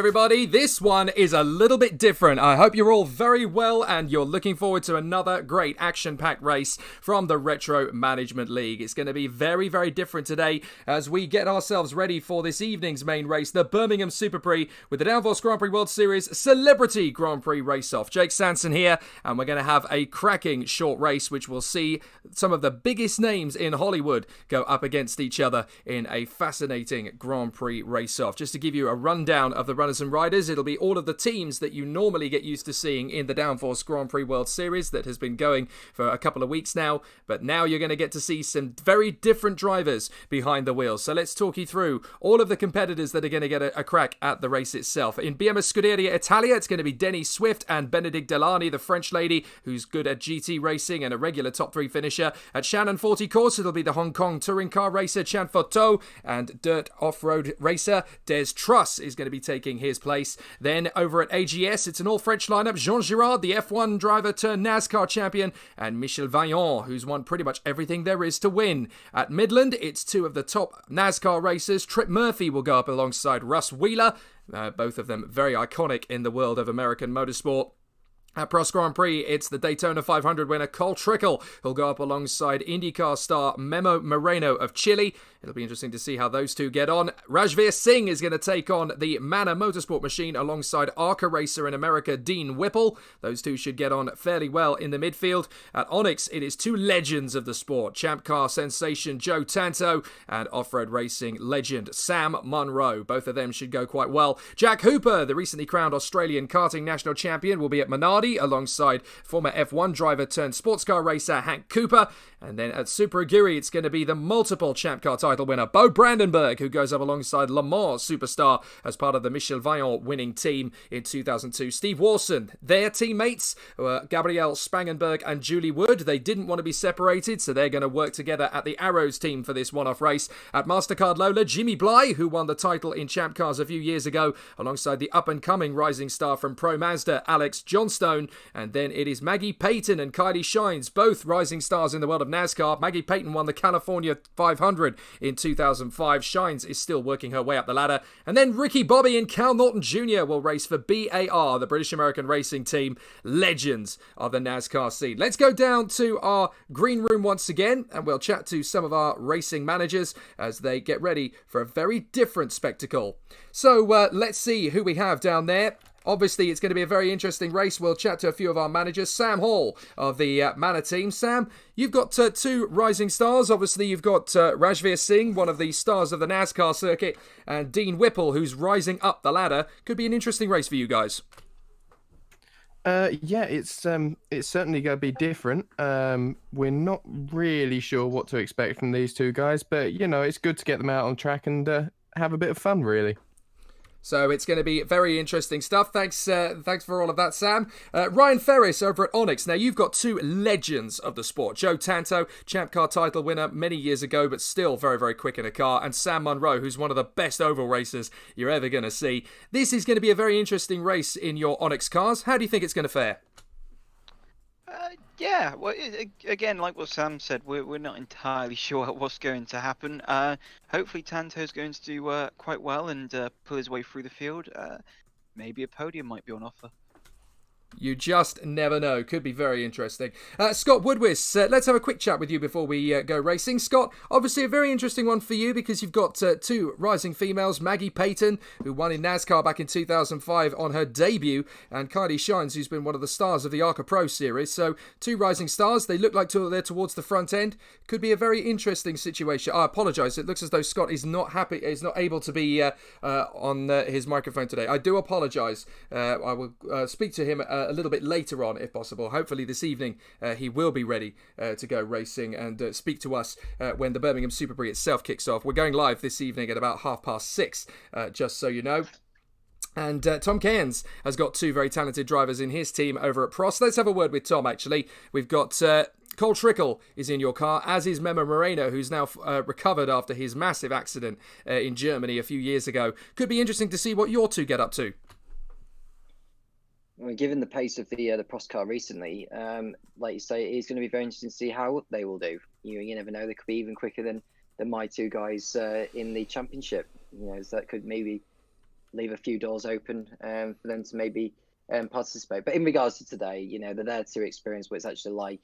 everybody. This one is a little bit different. I hope you're all very well and you're looking forward to another great action-packed race from the Retro Management League. It's going to be very, very different today as we get ourselves ready for this evening's main race, the Birmingham Superprix with the Downforce Grand Prix World Series Celebrity Grand Prix race-off. Jake Sanson here, and we're going to have a cracking short race which will see some of the biggest names in Hollywood go up against each other in a fascinating Grand Prix race-off. Just to give you a rundown of the runners and riders, it'll be all of the teams that you normally get used to seeing in the Downforce Grand Prix World Series that has been going for a couple of weeks now, but now you're going to get to see some very different drivers behind the wheels. So let's talk you through all of the competitors that are going to get a crack at the race itself. In BMS Scuderia Italia, it's going to be Denny Swift and Benedict Delany, the French lady who's good at GT racing and a regular top 3 finisher. At Shannon 40 course, it'll be the Hong Kong touring car racer Chan Photo, and dirt off-road racer Des Truss is going to be taking his place. Then over at AGS, it's an all-French lineup. Jean Girard, the F1 driver turned NASCAR champion, and Michel Vaillant, who's won pretty much everything there is to win. At Midland, it's two of the top NASCAR racers. Trip Murphy will go up alongside Russ Wheeler, both of them very iconic in the world of American motorsport. At Pros Grand Prix, it's the Daytona 500 winner Cole Trickle who'll go up alongside IndyCar star Memo Moreno of Chile. It'll be interesting to see how those two get on. Rajveer Singh is going to take on the Manor Motorsport machine alongside ARCA racer in America Dean Whipple. Those two should get on fairly well in the midfield. At Onyx, it is two legends of the sport, Champ Car sensation Joe Tanto and off-road racing legend Sam Munro. Both of them should go quite well. Jack Hooper, the recently crowned Australian karting national champion, will be at Menardi alongside former F1 driver turned sports car racer Hank Cooper. And then at Super Aguri, it's going to be the multiple Champ Car title winner Bo Brandenburg, who goes up alongside Le Mans superstar as part of the Michel Vaillant winning team in 2002. Steve Warson, their teammates were Gabrielle Spangenberg and Julie Wood. They didn't want to be separated, so they're going to work together at the Arrows team for this one-off race. At MasterCard Lola, Jimmy Bly, who won the title in Champ Cars a few years ago, alongside the up-and-coming rising star from Pro Mazda, Alex Johnstone. And then it is Maggie Payton and Kylie Shines, both rising stars in the world of NASCAR. Maggie Payton won the California 500 in 2005. Shines is still working her way up the ladder. And then Ricky Bobby and Cal Norton Jr. will race for BAR, the British American Racing Team, legends of the NASCAR scene. Let's go down to our green room once again, and we'll chat to some of our racing managers as they get ready for a very different spectacle. So let's see who we have down there. Obviously, it's going to be a very interesting race. We'll chat to a few of our managers. Sam Hall of the Manor team. Sam, you've got two rising stars. Obviously, you've got Rajveer Singh, one of the stars of the NASCAR circuit, and Dean Whipple, who's rising up the ladder. Could be an interesting race for you guys. Yeah, it's certainly going to be different. We're not really sure what to expect from these two guys, but, you know, it's good to get them out on track and have a bit of fun, really. So it's going to be very interesting stuff. Thanks for all of that, Sam. Ryan Ferris over at Onyx. Now, you've got two legends of the sport. Joe Tanto, Champ Car title winner many years ago, but still very, very quick in a car. And Sam Munro, who's one of the best oval racers you're ever going to see. This is going to be a very interesting race in your Onyx cars. How do you think it's going to fare? Yeah, well, again, like what Sam said, we're not entirely sure what's going to happen. Hopefully Tanto's going to do quite well and pull his way through the field. Maybe a podium might be on offer. You just never know. Could be very interesting. Scott Woodwis, let's have a quick chat with you before we go racing. Scott, obviously a very interesting one for you because you've got two rising females, Maggie Payton, who won in NASCAR back in 2005 on her debut, and Kylie Shines, who's been one of the stars of the ARCA Pro Series. So two rising stars. They look like they're towards the front end. Could be a very interesting situation. I apologise. It looks as though Scott is not able to be on his microphone today. I do apologise. I will speak to him a little bit later on, if possible. Hopefully this evening he will be ready to go racing and speak to us when the Birmingham Superprix itself kicks off. We're going live this evening at about 6:30, just so you know. And Tom Cairns has got two very talented drivers in his team over at Pros. Let's have a word with Tom, actually. We've got Cole Trickle is in your car, as is Memo Moreno, who's now recovered after his massive accident in Germany a few years ago. Could be interesting to see what your two get up to. Well, given the pace of the Pros car recently, like you say, it's going to be very interesting to see how they will do. You never know; they could be even quicker than my two guys in the championship. So that could maybe leave a few doors open for them to maybe participate. But in regards to today, they're there to experience what it's actually like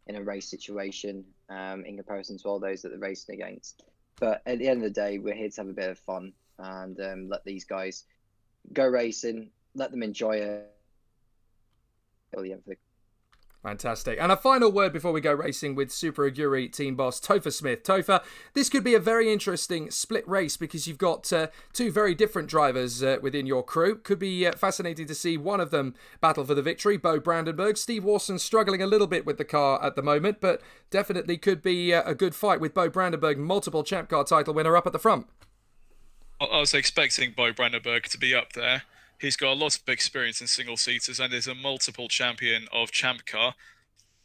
in a race situation in comparison to all those that they're racing against. But at the end of the day, we're here to have a bit of fun and let these guys go racing, let them enjoy it. Fantastic. And a final word before we go racing with Super Aguri team boss Topher Smith. Topher, this could be a very interesting split race because you've got two very different drivers within your crew. Could be fascinating to see one of them battle for the victory, Bo Brandenburg. Steve Warson struggling a little bit with the car at the moment, but definitely could be a good fight with Bo Brandenburg, multiple Champ Car title winner, up at the front. I was expecting Bo Brandenburg to be up there. He's got a lot of experience in single-seaters and is a multiple champion of Champ Car.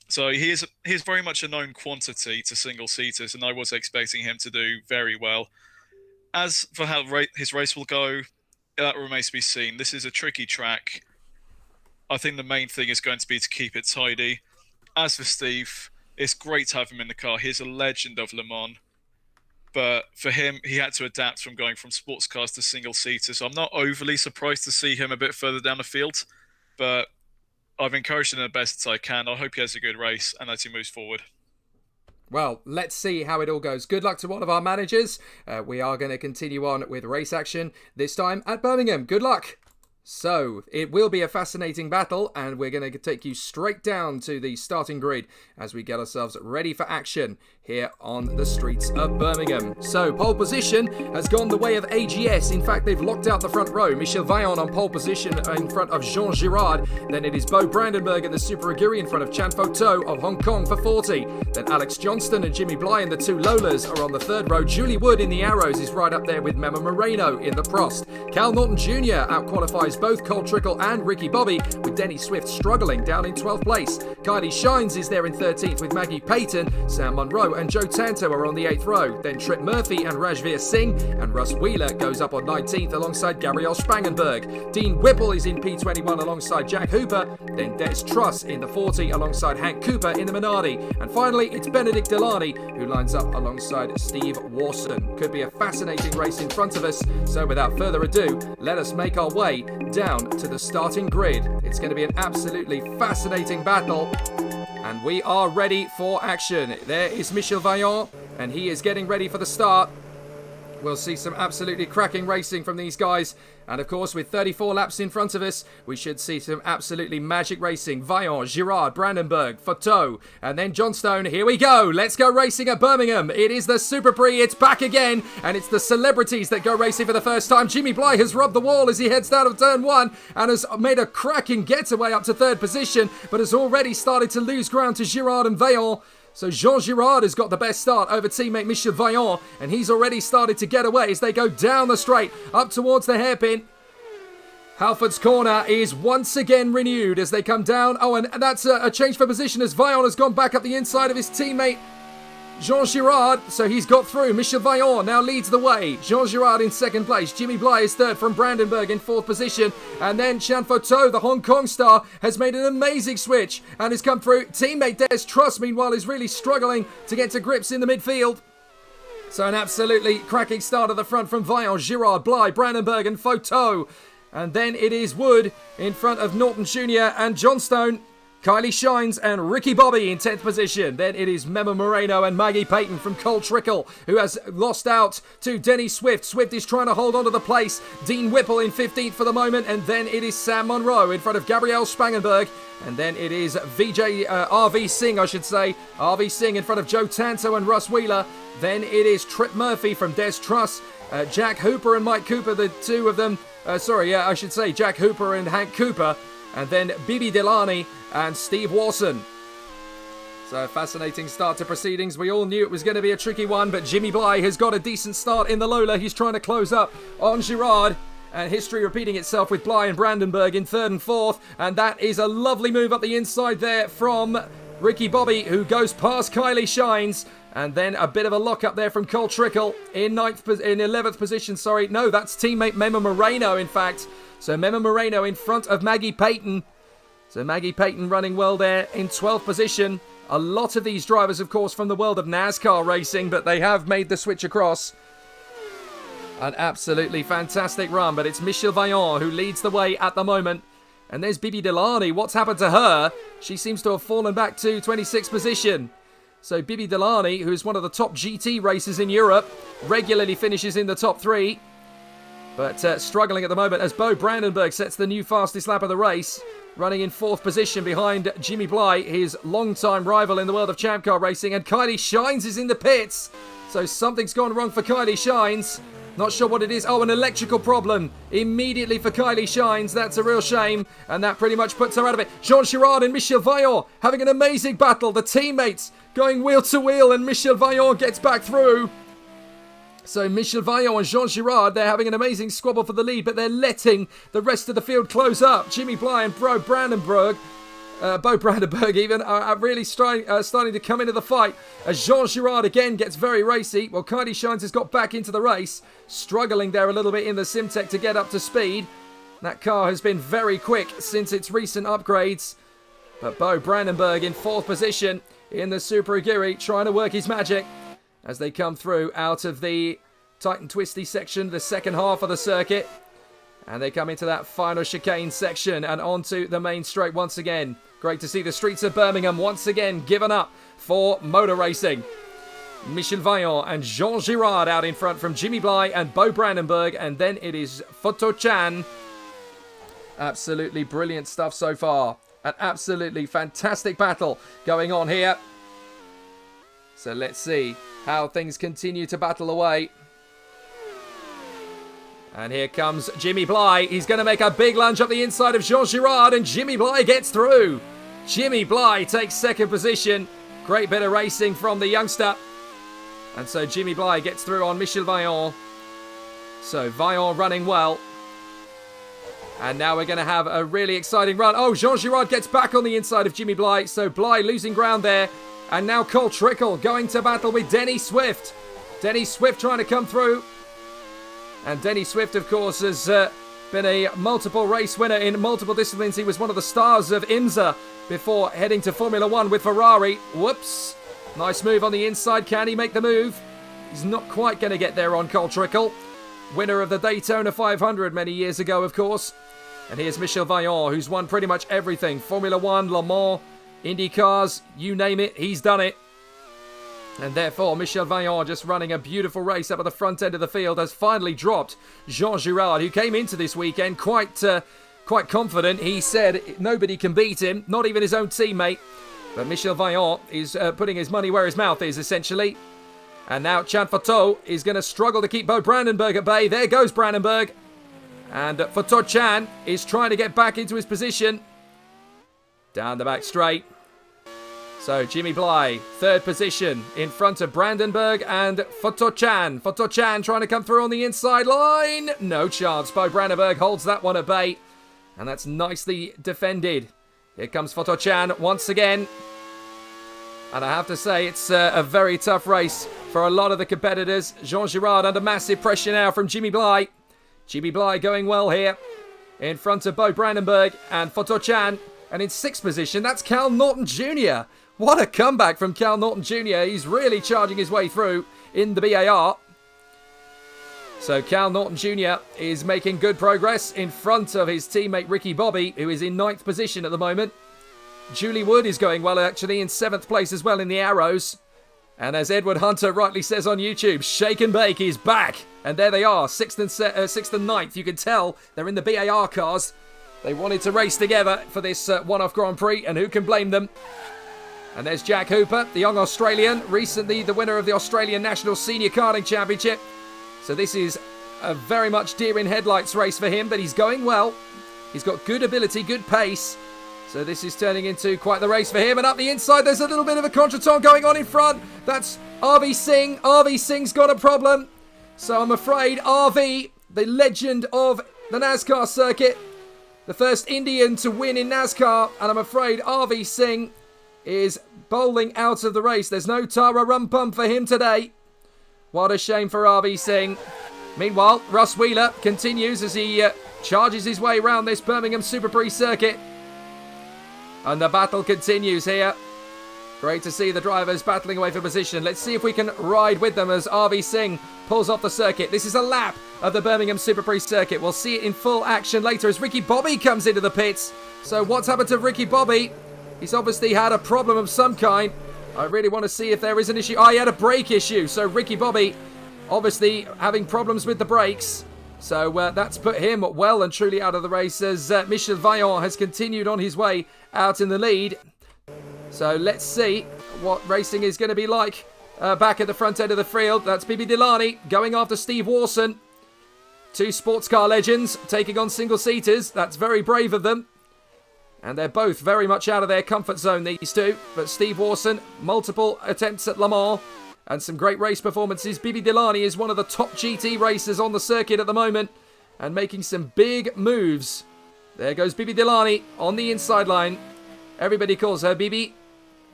So he's very much a known quantity to single-seaters, and I was expecting him to do very well. As for how his race will go, that remains to be seen. This is a tricky track. I think the main thing is going to be to keep it tidy. As for Steve, it's great to have him in the car. He's a legend of Le Mans. But for him, he had to adapt from going from sports cars to single-seaters. So I'm not overly surprised to see him a bit further down the field. But I've encouraged him the best as I can. I hope he has a good race and that he moves forward. Well, let's see how it all goes. Good luck to one of our managers. We are going to continue on with race action, this time at Birmingham. Good luck. So, it will be a fascinating battle, and we're going to take you straight down to the starting grid as we get ourselves ready for action here on the streets of Birmingham. So, pole position has gone the way of AGS. In fact, they've locked out the front row. Michel Vaillant on pole position in front of Jean Girard. Then it is Bo Brandenburg and the Super Aguri in front of Chan Photo of Hong Kong for 40. Then Alex Johnston and Jimmy Bly in the two Lolas are on the third row. Julie Wood in the Arrows is right up there with Memo Moreno in the Prost. Cal Norton Jr. outqualifies both Cole Trickle and Ricky Bobby, with Denny Swift struggling down in 12th place. Kylie Shines is there in 13th with Maggie Payton. Sam Monroe and Joe Tanto are on the 8th row. Then Trip Murphy and Rajveer Singh, and Russ Wheeler goes up on 19th alongside Gabrielle Spangenberg. Dean Whipple is in P21 alongside Jack Hooper. Then Des Truss in the 40 alongside Hank Cooper in the Minardi. And finally, it's Benedict Delani who lines up alongside Steve Warson. Could be a fascinating race in front of us, so without further ado, let us make our way down to the starting grid. It's going to be an absolutely fascinating battle, and we are ready for action. There is Michel Vaillant, and he is getting ready for the start. We'll see some absolutely cracking racing from these guys. And of course, with 34 laps in front of us, we should see some absolutely magic racing. Vaillant, Girard, Brandenburg, Photo, and then Johnstone. Here we go. Let's go racing at Birmingham. It is the Superprix. It's back again, and it's the celebrities that go racing for the first time. Jimmy Bly has rubbed the wall as he heads down of turn one and has made a cracking getaway up to third position, but has already started to lose ground to Girard and Vaillant. So Jean Girard has got the best start over teammate Michel Vaillant, and he's already started to get away as they go down the straight up towards the hairpin. Halford's corner is once again renewed as they come down. Oh, and that's a change for position as Vaillant has gone back up the inside of his teammate Jean Girard, so he's got through. Michel Vaillant now leads the way. Jean Girard in second place. Jimmy Bly is third from Brandenburg in fourth position. And then Chan Photo, the Hong Kong star, has made an amazing switch and has come through. Teammate Des Truss, meanwhile, is really struggling to get to grips in the midfield. So an absolutely cracking start at the front from Vaillant, Girard, Bly, Brandenburg and Photo. And then it is Wood in front of Norton Jr. and Johnstone. Kylie Shines and Ricky Bobby in 10th position. Then it is Memo Moreno and Maggie Payton from Cole Trickle, who has lost out to Denny Swift. Swift is trying to hold on to the place. Dean Whipple in 15th for the moment. And then it is Sam Monroe in front of Gabrielle Spangenberg. And then it is RV Singh, RV Singh in front of Joe Tanto and Russ Wheeler. Then it is Trip Murphy from Des Truss. Jack Hooper and Mike Cooper, the two of them. Jack Hooper and Hank Cooper. And then Bibi Delani and Steve Warson. So a fascinating start to proceedings. We all knew it was going to be a tricky one, but Jimmy Bly has got a decent start in the Lola. He's trying to close up on Girard. And history repeating itself with Bly and Brandenburg in third and fourth. And that is a lovely move up the inside there from Ricky Bobby, who goes past Kylie Shines. And then a bit of a lock up there from Cole Trickle in 11th position. No, that's teammate Memo Moreno, in fact. So Memo Moreno in front of Maggie Payton. So Maggie Payton running well there in 12th position. A lot of these drivers, of course, from the world of NASCAR racing, but they have made the switch across. An absolutely fantastic run, but it's Michelle Vaillant who leads the way at the moment. And there's Bibi Delani. What's happened to her? She seems to have fallen back to 26th position. So Bibi Delani, who is one of the top GT racers in Europe, regularly finishes in the top 3. But struggling at the moment as Bo Brandenburg sets the new fastest lap of the race. Running in 4th position behind Jimmy Bly, his longtime rival in the world of Champ Car racing. And Kylie Shines is in the pits. So something's gone wrong for Kylie Shines. Not sure what it is. Oh, an electrical problem immediately for Kylie Shines. That's a real shame. And that pretty much puts her out of it. Jean Girard and Michel Vaillant having an amazing battle. The teammates going wheel to wheel and Michel Vaillant gets back through. So Michel Vaillant and Jean Girard, they're having an amazing squabble for the lead, but they're letting the rest of the field close up. Jimmy Bly and Bo Brandenburg even, are really starting to come into the fight. As Jean Girard again gets very racy. Well, Kylie Shines has got back into the race. Struggling there a little bit in the Simtech to get up to speed. That car has been very quick since its recent upgrades. But Bo Brandenburg in 4th position in the Superprix trying to work his magic as they come through out of the Titan Twisty section, the second half of the circuit. And they come into that final chicane section and onto the main straight once again. Great to see the streets of Birmingham once again given up for motor racing. Michel Vaillant and Jean Girard out in front from Jimmy Bly and Bo Brandenburg. And then it is Photo Chan. Absolutely brilliant stuff so far. An absolutely fantastic battle going on here. So let's see how things continue to battle away. And here comes Jimmy Bly. He's going to make a big lunge up the inside of Jean Girard, and Jimmy Bly gets through. Jimmy Bly takes 2nd position. Great bit of racing from the youngster. And so Jimmy Bly gets through on Michel Vaillant. So Vaillant running well. And now we're going to have a really exciting run. Oh, Jean Girard gets back on the inside of Jimmy Bly. So Bly losing ground there. And now Cole Trickle going to battle with Denny Swift. Denny Swift trying to come through. And Denny Swift, of course, has been a multiple race winner in multiple disciplines. He was one of the stars of IMSA before heading to Formula 1 with Ferrari. Whoops. Nice move on the inside. Can he make the move? He's not quite going to get there on Cole Trickle. Winner of the Daytona 500 many years ago, of course. And here's Michel Vaillant, who's won pretty much everything. Formula 1, Le Mans, Indy cars, you name it, he's done it. And therefore, Michel Vaillant, just running a beautiful race up at the front end of the field, has finally dropped Jean Girard, who came into this weekend quite confident. He said nobody can beat him, not even his own teammate. But Michel Vaillant is putting his money where his mouth is, essentially. And now Chan Fatou is going to struggle to keep Bo Brandenburg at bay. There goes Brandenburg. And Fatou Chan is trying to get back into his position. Down the back straight. So Jimmy Bly, 3rd position in front of Brandenburg and Fatou Chan. Fatou Chan trying to come through on the inside line. No chance. Bo Brandenburg holds that one at bay. And that's nicely defended. Here comes Fatou Chan once again. And I have to say, it's a very tough race for a lot of the competitors. Jean Girard under massive pressure now from Jimmy Bly. Jimmy Bly going well here in front of Bo Brandenburg and Fatou Chan. And in 6th position, that's Cal Norton Jr. What a comeback from Cal Norton Jr. He's really charging his way through in the BAR. So Cal Norton Jr. is making good progress in front of his teammate Ricky Bobby, who is in 9th position at the moment. Julie Wood is going well, actually, in 7th place as well in the Arrows. And as Edward Hunter rightly says on YouTube, Shake and Bake is back. And there they are, 6th and 9th. You can tell they're in the BAR cars. They wanted to race together for this one-off Grand Prix, and who can blame them? And there's Jack Hooper, the young Australian, recently the winner of the Australian National Senior Karting Championship. So this is a very much deer in headlights race for him, but he's going well. He's got good ability, good pace. So this is turning into quite the race for him. And up the inside, there's a little bit of a contretemps going on in front. That's RV Singh. RV Singh's got a problem. So I'm afraid RV, the legend of the NASCAR circuit, the first Indian to win in NASCAR, and I'm afraid RV Singh is bowling out of the race. There's no Tara Rumpum for him today. What a shame for RV Singh. Meanwhile, Russ Wheeler continues as he charges his way around this Birmingham Superprix circuit. And the battle continues here. Great to see the drivers battling away for position. Let's see if we can ride with them as RV Singh pulls off the circuit. This is a lap of the Birmingham Superprix circuit. We'll see it in full action later as Ricky Bobby comes into the pits. So what's happened to Ricky Bobby? He's obviously had a problem of some kind. I really want to see if there is an issue. Oh, he had a brake issue. So Ricky Bobby obviously having problems with the brakes. So that's put him well and truly out of the race as Michel Vaillant has continued on his way out in the lead. So let's see what racing is going to be like back at the front end of the field. That's Bibi Delaney going after Steve Warson. Two sports car legends taking on single-seaters. That's very brave of them. And they're both very much out of their comfort zone, these two. But Steve Warson, multiple attempts at Le Mans and some great race performances. Bibi Delaney is one of the top GT racers on the circuit at the moment and making some big moves. There goes Bibi Delaney on the inside line. Everybody calls her Bibi.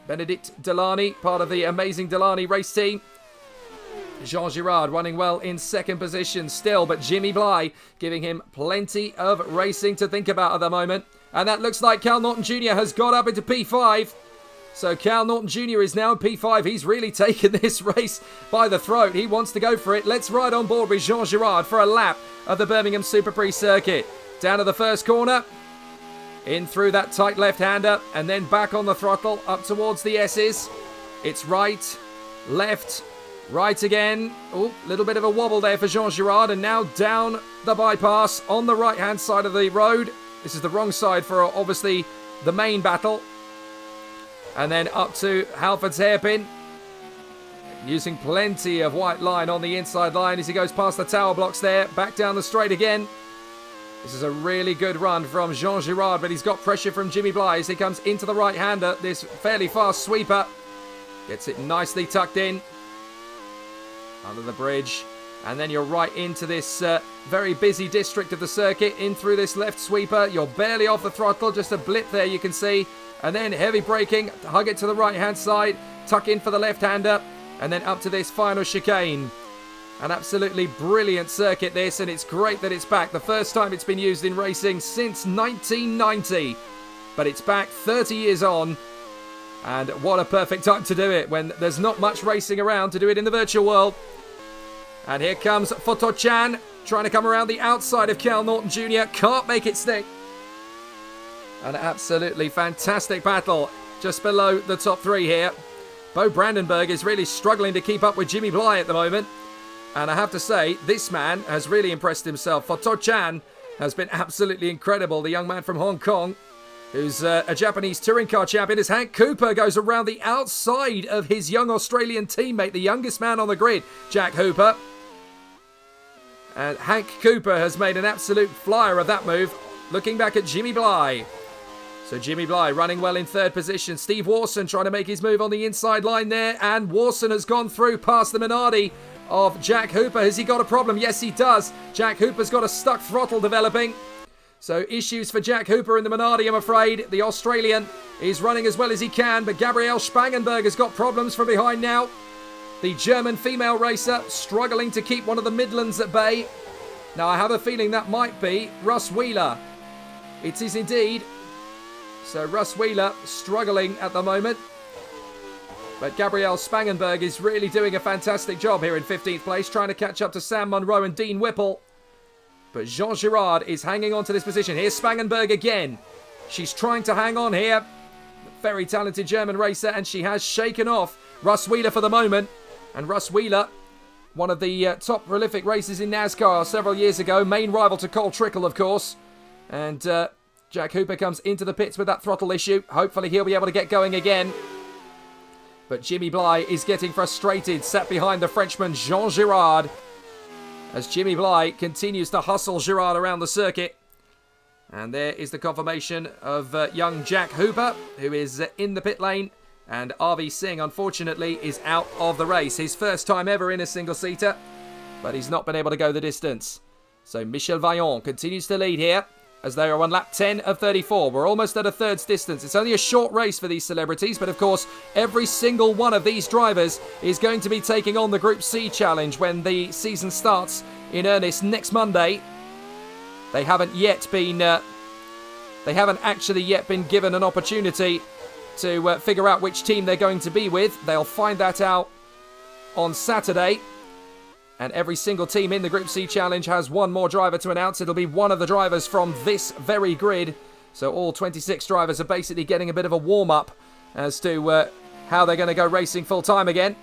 Benedict Delaney, part of the amazing Delaney race team. Jean Girard running well in second position still, but Jimmy Bly giving him plenty of racing to think about at the moment. And that looks like Cal Norton Jr. has got up into P5. So Cal Norton Jr. is now in P5. He's really taken this race by the throat. He wants to go for it. Let's ride on board with Jean Girard for a lap of the Birmingham Superprix circuit. Down to the first corner. In through that tight left-hander and then back on the throttle up towards the S's. It's right, left, right again. Oh, little bit of a wobble there for Jean Girard and now down the bypass on the right-hand side of the road. This is the wrong side for obviously the main battle. And then up to Halford's hairpin. Using plenty of white line on the inside line as he goes past the tower blocks there. Back down the straight again. This is a really good run from Jean Girard, but he's got pressure from Jimmy Bly as he comes into the right-hander. This fairly fast sweeper. Gets it nicely tucked in. Under the bridge. And then you're right into this very busy district of the circuit. In through this left sweeper. You're barely off the throttle. Just a blip there you can see. And then heavy braking. Hug it to the right-hand side. Tuck in for the left-hander. And then up to this final chicane. An absolutely brilliant circuit this, and it's great that it's back. The first time it's been used in racing since 1990. But it's back 30 years on. And what a perfect time to do it when there's not much racing around to do it in the virtual world. And here comes Photo Chan trying to come around the outside of Cal Norton Jr. Can't make it stick. An absolutely fantastic battle just below the top three here. Bo Brandenburg is really struggling to keep up with Jimmy Bly at the moment. And I have to say, this man has really impressed himself. Photo Chan has been absolutely incredible. The young man from Hong Kong, who's a Japanese touring car champion, as Hank Cooper goes around the outside of his young Australian teammate, the youngest man on the grid, Jack Hooper. And Hank Cooper has made an absolute flyer of that move. Looking back at Jimmy Bly. So Jimmy Bly running well in third position. Steve Warson trying to make his move on the inside line there. And Warson has gone through past the Minardi of Jack Hooper. Has he got a problem? Yes, he does. Jack Hooper's got a stuck throttle developing. So issues for Jack Hooper in the Minardi, I'm afraid. The Australian is running as well as he can, but Gabrielle Spangenberg has got problems from behind now. The German female racer struggling to keep one of the Midlands at bay. Now, I have a feeling that might be Russ Wheeler. It is indeed. So Russ Wheeler struggling at the moment. But Gabrielle Spangenberg is really doing a fantastic job here in 15th place, trying to catch up to Sam Munro and Dean Whipple. But Jean Girard is hanging on to this position. Here's Spangenberg again. She's trying to hang on here. Very talented German racer, and she has shaken off Russ Wheeler for the moment. And Russ Wheeler, one of the top prolific racers in NASCAR several years ago. Main rival to Cole Trickle, of course. And Jack Hooper comes into the pits with that throttle issue. Hopefully he'll be able to get going again. But Jimmy Bly is getting frustrated, sat behind the Frenchman Jean Girard. As Jimmy Bly continues to hustle Girard around the circuit. And there is the confirmation of young Jack Hooper, who is in the pit lane. And RV Singh, unfortunately, is out of the race. His first time ever in a single-seater. But he's not been able to go the distance. So Michel Vaillant continues to lead here, as they are on lap 10 of 34. We're almost at a third's distance. It's only a short race for these celebrities, but of course, every single one of these drivers is going to be taking on the Group C challenge when the season starts in earnest next Monday. They haven't actually yet been given an opportunity to figure out which team they're going to be with. They'll find that out on Saturday. And every single team in the Group C Challenge has one more driver to announce. It'll be one of the drivers from this very grid. So all 26 drivers are basically getting a bit of a warm-up as to how they're going to go racing full-time again.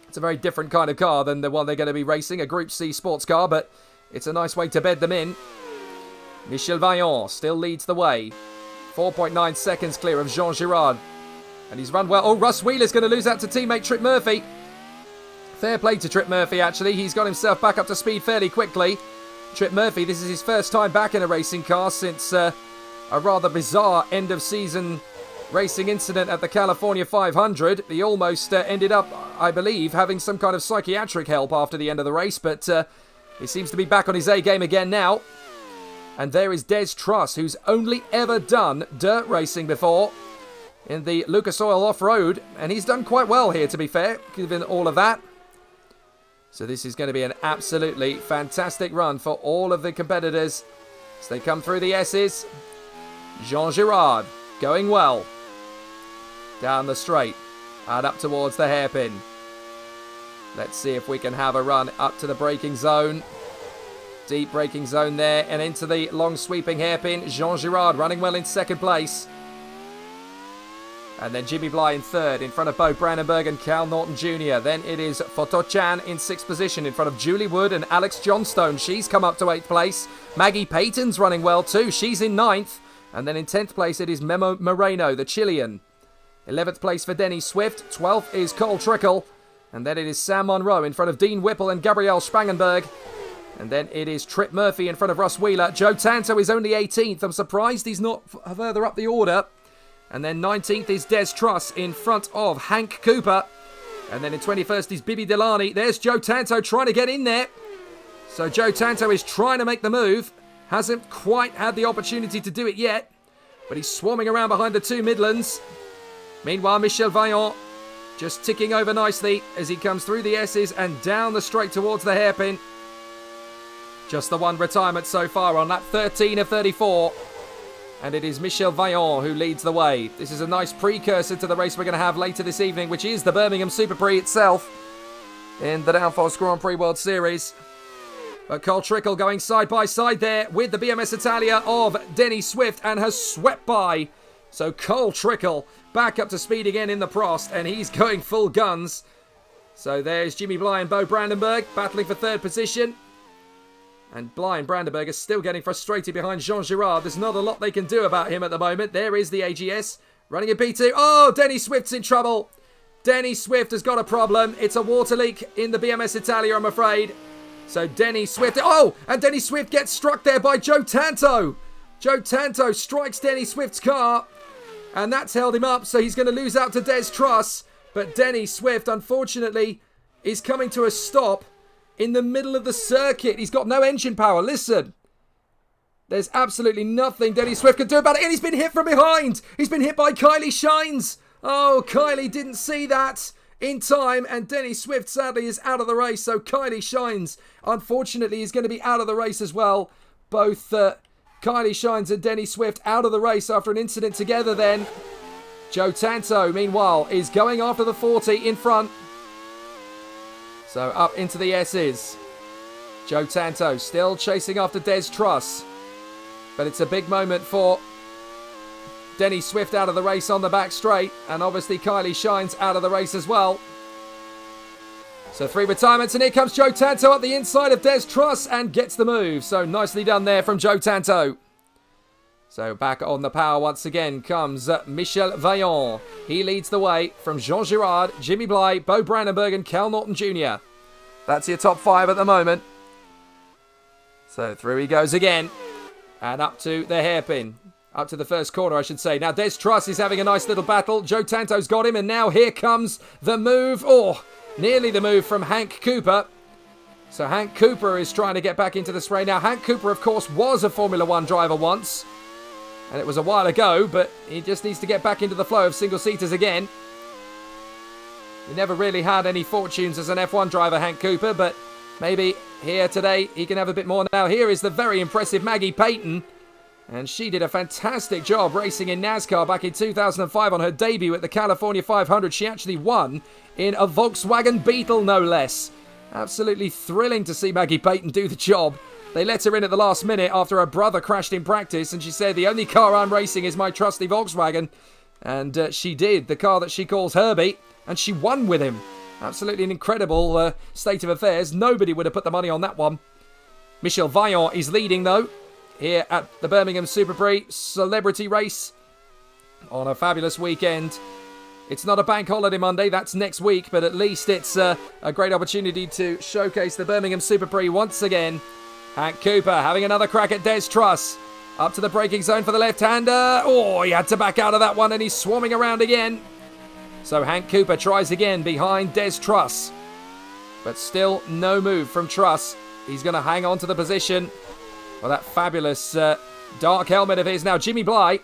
It's a very different kind of car than the one they're going to be racing, a Group C sports car, but it's a nice way to bed them in. Michel Vaillant still leads the way. 4.9 seconds clear of Jean Girard. And he's run well. Oh, Russ Wheeler's going to lose out to teammate Trip Murphy. Fair play to Trip Murphy, actually. He's got himself back up to speed fairly quickly. Trip Murphy, this is his first time back in a racing car since a rather bizarre end-of-season racing incident at the California 500. He almost ended up, I believe, having some kind of psychiatric help after the end of the race, but he seems to be back on his A-game again now. And there is Des Truss, who's only ever done dirt racing before in the Lucas Oil Off-Road, and he's done quite well here, to be fair, given all of that. So this is going to be an absolutely fantastic run for all of the competitors as they come through the S's. Jean Girard going well down the straight and up towards the hairpin. Let's see if we can have a run up to the braking zone. Deep braking zone there and into the long sweeping hairpin. Jean Girard running well in second place. And then Jimmy Bly in third, in front of Bo Brandenburg and Cal Norton Jr. Then it is Foto Chan in sixth position, in front of Julie Wood and Alex Johnstone. She's come up to eighth place. Maggie Payton's running well too. She's in ninth. And then in 10th place, it is Memo Moreno, the Chilean. 11th place for Denny Swift. 12th is Cole Trickle. And then it is Sam Monroe in front of Dean Whipple and Gabrielle Spangenberg. And then it is Trip Murphy in front of Russ Wheeler. Joe Tanto is only 18th. I'm surprised he's not further up the order. And then 19th is Des Truss in front of Hank Cooper. And then in 21st is Bibi Delani. There's Joe Tanto trying to get in there. So Joe Tanto is trying to make the move. Hasn't quite had the opportunity to do it yet. But he's swarming around behind the two Midlands. Meanwhile, Michel Vaillant just ticking over nicely as he comes through the S's and down the straight towards the hairpin. Just the one retirement so far on lap 13 of 34. And it is Michel Vaillant who leads the way. This is a nice precursor to the race we're going to have later this evening, which is the Birmingham Superprix itself in the Downforce Grand Prix World Series. But Cole Trickle going side by side there with the BMS Italia of Denny Swift and has swept by. So Cole Trickle back up to speed again in the Prost, and he's going full guns. So there's Jimmy Bly and Bo Brandenburg battling for third position. And Bly and Brandenburg are still getting frustrated behind Jean Girard. There's not a lot they can do about him at the moment. There is the AGS running in P2. Oh, Denny Swift's in trouble. Denny Swift has got a problem. It's a water leak in the BMS Italia, I'm afraid. So Denny Swift... Oh, and Denny Swift gets struck there by Joe Tanto. Joe Tanto strikes Denny Swift's car. And that's held him up, so he's going to lose out to Des Truss. But Denny Swift, unfortunately, is coming to a stop in the middle of the circuit. He's got no engine power. Listen. There's absolutely nothing Denny Swift can do about it. And he's been hit from behind. He's been hit by Kylie Shines. Oh, Kylie didn't see that in time. And Denny Swift, sadly, is out of the race. So Kylie Shines, unfortunately, is going to be out of the race as well. Both Kylie Shines and Denny Swift out of the race after an incident together then. Joe Tanto, meanwhile, is going after the 40 in front. So up into the S's. Joe Tanto still chasing after Des Truss. But it's a big moment for Denny Swift out of the race on the back straight. And obviously Kylie Shines out of the race as well. So 3 retirements, and here comes Joe Tanto at the inside of Des Truss and gets the move. So nicely done there from Joe Tanto. So back on the power once again comes Michel Vaillant. He leads the way from Jean Girard, Jimmy Bly, Bo Brandenburg and Cal Norton Jr. That's your top 5 at the moment. So through he goes again. And up to the hairpin. Up to the first corner, I should say. Now Des Truss is having a nice little battle. Joe Tanto's got him, and now here comes the move. Oh, nearly the move from Hank Cooper. So Hank Cooper is trying to get back into the spray. Now Hank Cooper, of course, was a Formula 1 driver once. And it was a while ago, but he just needs to get back into the flow of single-seaters again. He never really had any fortunes as an F1 driver, Hank Cooper, but maybe here today he can have a bit more. Now here is the very impressive Maggie Payton. And she did a fantastic job racing in NASCAR back in 2005 on her debut at the California 500. She actually won in a Volkswagen Beetle, no less. Absolutely thrilling to see Maggie Payton do the job. They let her in at the last minute after her brother crashed in practice, and she said, the only car I'm racing is my trusty Volkswagen. And she did, the car that she calls Herbie, and she won with him. Absolutely an incredible state of affairs. Nobody would have put the money on that one. Michel Vaillant is leading, though, here at the Birmingham Superprix celebrity race on a fabulous weekend. It's not a bank holiday Monday, that's next week, but at least it's a great opportunity to showcase the Birmingham Superprix once again. Hank Cooper having another crack at Des Truss. Up to the braking zone for the left-hander. Oh, he had to back out of that one, and he's swarming around again. So Hank Cooper tries again behind Des Truss. But still no move from Truss. He's going to hang on to the position. Well, that fabulous dark helmet of his. Now, Jimmy Bly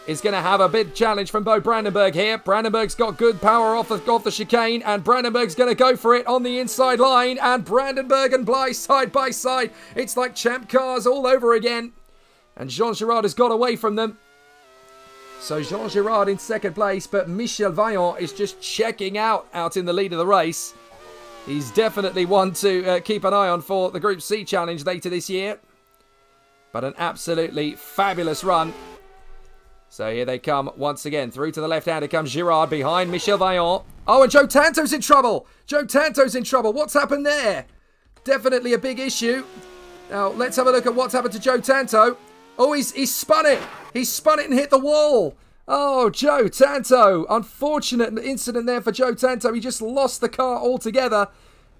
is going to have a big challenge from Bo Brandenburg here. Brandenburg's got good power off the chicane, and Brandenburg's going to go for it on the inside line. And Brandenburg and Bly side by side. It's like champ cars all over again. And Jean Girard has got away from them. So Jean Girard in second place, but Michel Vaillant is just checking out in the lead of the race. He's definitely one to keep an eye on for the Group C challenge later this year. But an absolutely fabulous run. So here they come once again. Through to the left-hander comes Girard behind Michel Vaillant. Oh, and Joe Tanto's in trouble. Joe Tanto's in trouble. What's happened there? Definitely a big issue. Now, let's have a look at what's happened to Joe Tanto. Oh, he's spun it. He spun it and hit the wall. Oh, Joe Tanto. Unfortunate incident there for Joe Tanto. He just lost the car altogether.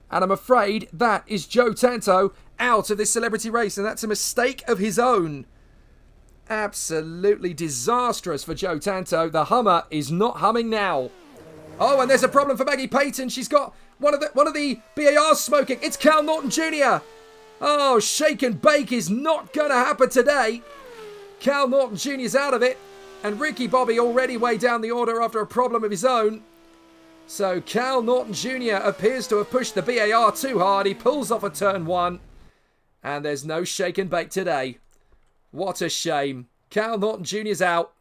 And I'm afraid that is Joe Tanto out of this celebrity race. And that's a mistake of his own. Absolutely disastrous for Joe Tanto. The Hummer is not humming now. Oh, and there's a problem for Maggie Payton. She's got one of the BARs smoking. It's Cal Norton Jr. Oh, shake and bake is not going to happen today. Cal Norton Jr. is out of it. And Ricky Bobby already way down the order after a problem of his own. So Cal Norton Jr. appears to have pushed the BAR too hard. He pulls off a turn one. And there's no shake and bake today. What a shame. Cal Norton Jr.'s out.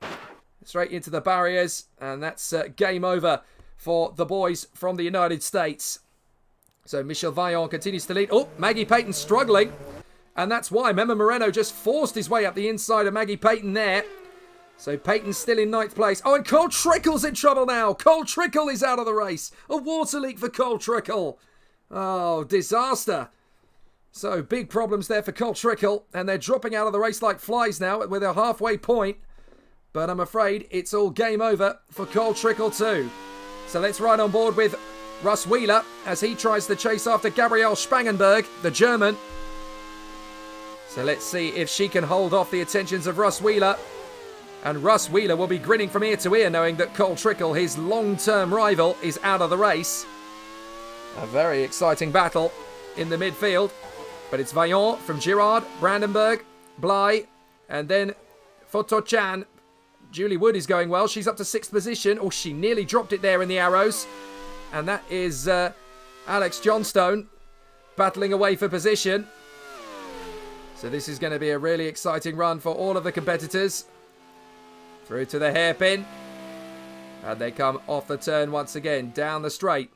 Straight into the barriers. And that's game over for the boys from the United States. So Michel Vaillant continues to lead. Oh, Maggie Payton struggling. And that's why Memo Moreno just forced his way up the inside of Maggie Payton there. So Payton's still in 9th place. Oh, and Cole Trickle's in trouble now. Cole Trickle is out of the race. A water leak for Cole Trickle. Oh, disaster. So big problems there for Cole Trickle. And they're dropping out of the race like flies now with a halfway point. But I'm afraid it's all game over for Cole Trickle too. So let's ride on board with Russ Wheeler as he tries to chase after Gabrielle Spangenberg, the German. So let's see if she can hold off the attentions of Russ Wheeler. And Russ Wheeler will be grinning from ear to ear knowing that Cole Trickle, his long-term rival, is out of the race. A very exciting battle in the midfield. But it's Vaillant from Girard, Brandenburg, Bly, and then Fotochan. Julie Wood is going well. She's up to 6th position. Oh, she nearly dropped it there in the arrows. And that is Alex Johnstone battling away for position. So this is going to be a really exciting run for all of the competitors. Through to the hairpin. And they come off the turn once again, down the straight.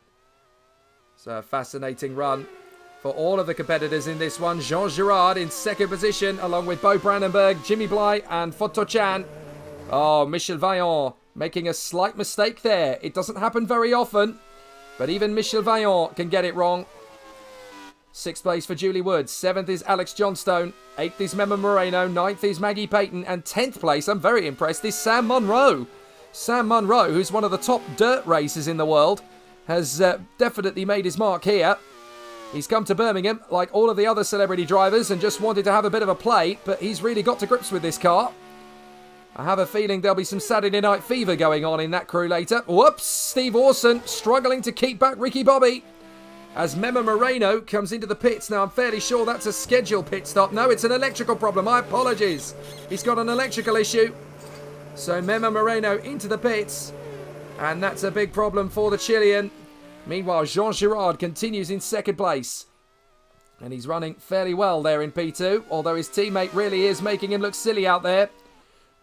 So a fascinating run for all of the competitors in this one. Jean Girard in 2nd position, along with Bo Brandenburg, Jimmy Bly, and Fotochan. Oh, Michel Vaillant making a slight mistake there. It doesn't happen very often, but even Michel Vaillant can get it wrong. 6th place for Julie Wood. 7th is Alex Johnstone. 8th is Memo Moreno. 9th is Maggie Payton. And 10th place, I'm very impressed, is Sam Monroe. Sam Monroe, who's one of the top dirt racers in the world, has definitely made his mark here. He's come to Birmingham, like all of the other celebrity drivers, and just wanted to have a bit of a play, but he's really got to grips with this car. I have a feeling there'll be some Saturday Night Fever going on in that crew later. Whoops! Steve Orson struggling to keep back Ricky Bobby. As Memo Moreno comes into the pits. Now, I'm fairly sure that's a scheduled pit stop. No, it's an electrical problem. My apologies. He's got an electrical issue. So Memo Moreno into the pits. And that's a big problem for the Chilean. Meanwhile, Jean Girard continues in 2nd place. And he's running fairly well there in P2, although his teammate really is making him look silly out there.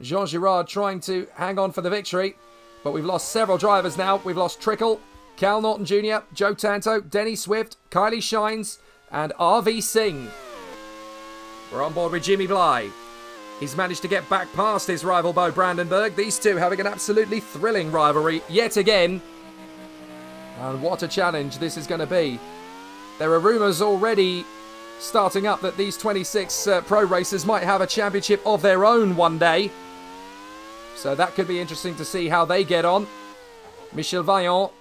Jean Girard trying to hang on for the victory. But we've lost several drivers now. We've lost Trickle, Cal Norton Jr., Joe Tanto, Denny Swift, Kylie Shines, and RV Singh. We're on board with Jimmy Bly. He's managed to get back past his rival Bo Brandenburg. These two having an absolutely thrilling rivalry yet again. And what a challenge this is going to be. There are rumours already starting up that these 26 pro racers might have a championship of their own one day. So that could be interesting to see how they get on. Michel Vaillant,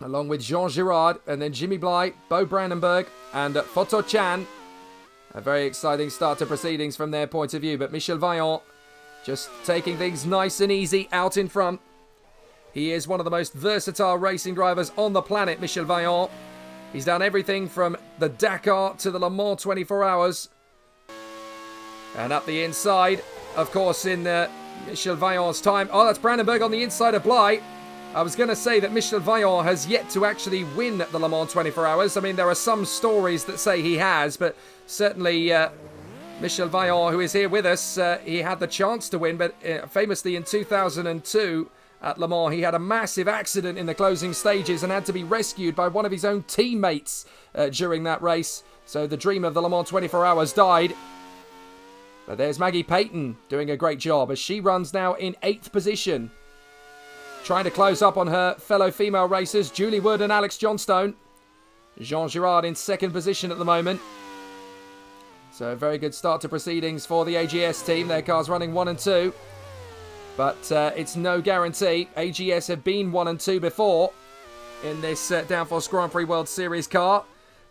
along with Jean Girard, and then Jimmy Bly, Bo Brandenburg, and Photo Chan. A very exciting start to proceedings from their point of view. But Michel Vaillant just taking things nice and easy out in front. He is one of the most versatile racing drivers on the planet, Michel Vaillant. He's done everything from the Dakar to the Le Mans 24 Hours. And up the inside, of course, in Michel Vaillant's time. Oh, that's Brandenburg on the inside of Bly. I was going to say that Michel Vaillant has yet to actually win the Le Mans 24 Hours. I mean, there are some stories that say he has, but certainly Michel Vaillant, who is here with us, he had the chance to win, but famously in 2002 at Le Mans, he had a massive accident in the closing stages and had to be rescued by one of his own teammates during that race. So the dream of the Le Mans 24 Hours died. But there's Maggie Payton doing a great job as she runs now in 8th position. Trying to close up on her fellow female racers, Julie Wood and Alex Johnstone. Jean Girard in 2nd position at the moment. So a very good start to proceedings for the AGS team. Their car's running 1 and 2. But it's no guarantee. AGS have been 1 and 2 before in this Downforce Grand Prix World Series car.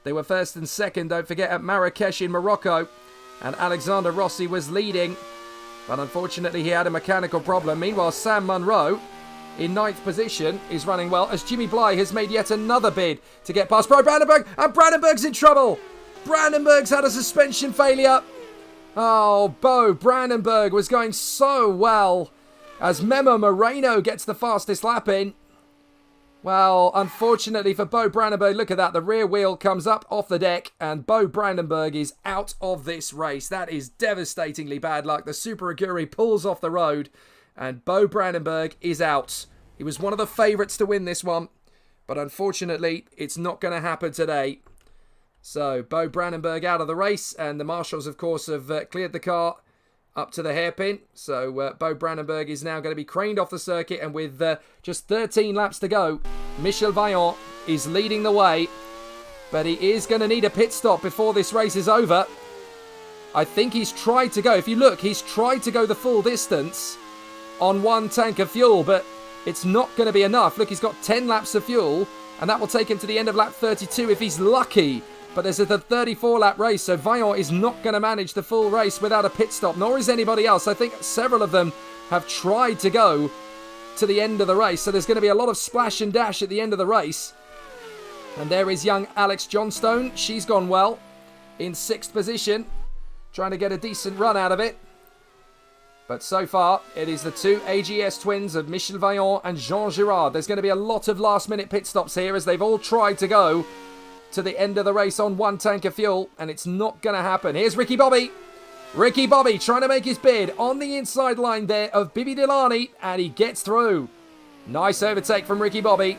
They were 1st and 2nd, don't forget, at Marrakesh in Morocco. And Alexander Rossi was leading. But unfortunately, he had a mechanical problem. Meanwhile, Sam Munro, in 9th position, is running well as Jimmy Bly has made yet another bid to get past Bo Brandenburg. And Brandenburg's in trouble. Brandenburg's had a suspension failure. Oh, Bo Brandenburg was going so well as Memo Moreno gets the fastest lap in. Well, unfortunately for Bo Brandenburg, look at that. The rear wheel comes up off the deck and Bo Brandenburg is out of this race. That is devastatingly bad luck. The Super Aguri pulls off the road and Bo Brandenburg is out. He was one of the favourites to win this one, but unfortunately, it's not going to happen today. So, Bo Brandenburg out of the race, and the marshals, of course, have cleared the car up to the hairpin. So, Bo Brandenburg is now going to be craned off the circuit, and with just 13 laps to go, Michel Vaillant is leading the way, but he is going to need a pit stop before this race is over. I think he's tried to go, if you look, he's tried to go the full distance on 1 tank of fuel, but it's not going to be enough. Look, he's got 10 laps of fuel, and that will take him to the end of lap 32 if he's lucky. But there's a 34-lap race, so Vaillant is not going to manage the full race without a pit stop, nor is anybody else. I think several of them have tried to go to the end of the race, so there's going to be a lot of splash and dash at the end of the race. And there is young Alex Johnstone. She's gone well in 6th position, trying to get a decent run out of it. But so far, it is the two AGS twins of Michel Vaillant and Jean Girard. There's going to be a lot of last-minute pit stops here as they've all tried to go to the end of the race on 1 tank of fuel, and it's not going to happen. Here's Ricky Bobby. Ricky Bobby trying to make his bid on the inside line there of Bibi Delani, and he gets through. Nice overtake from Ricky Bobby.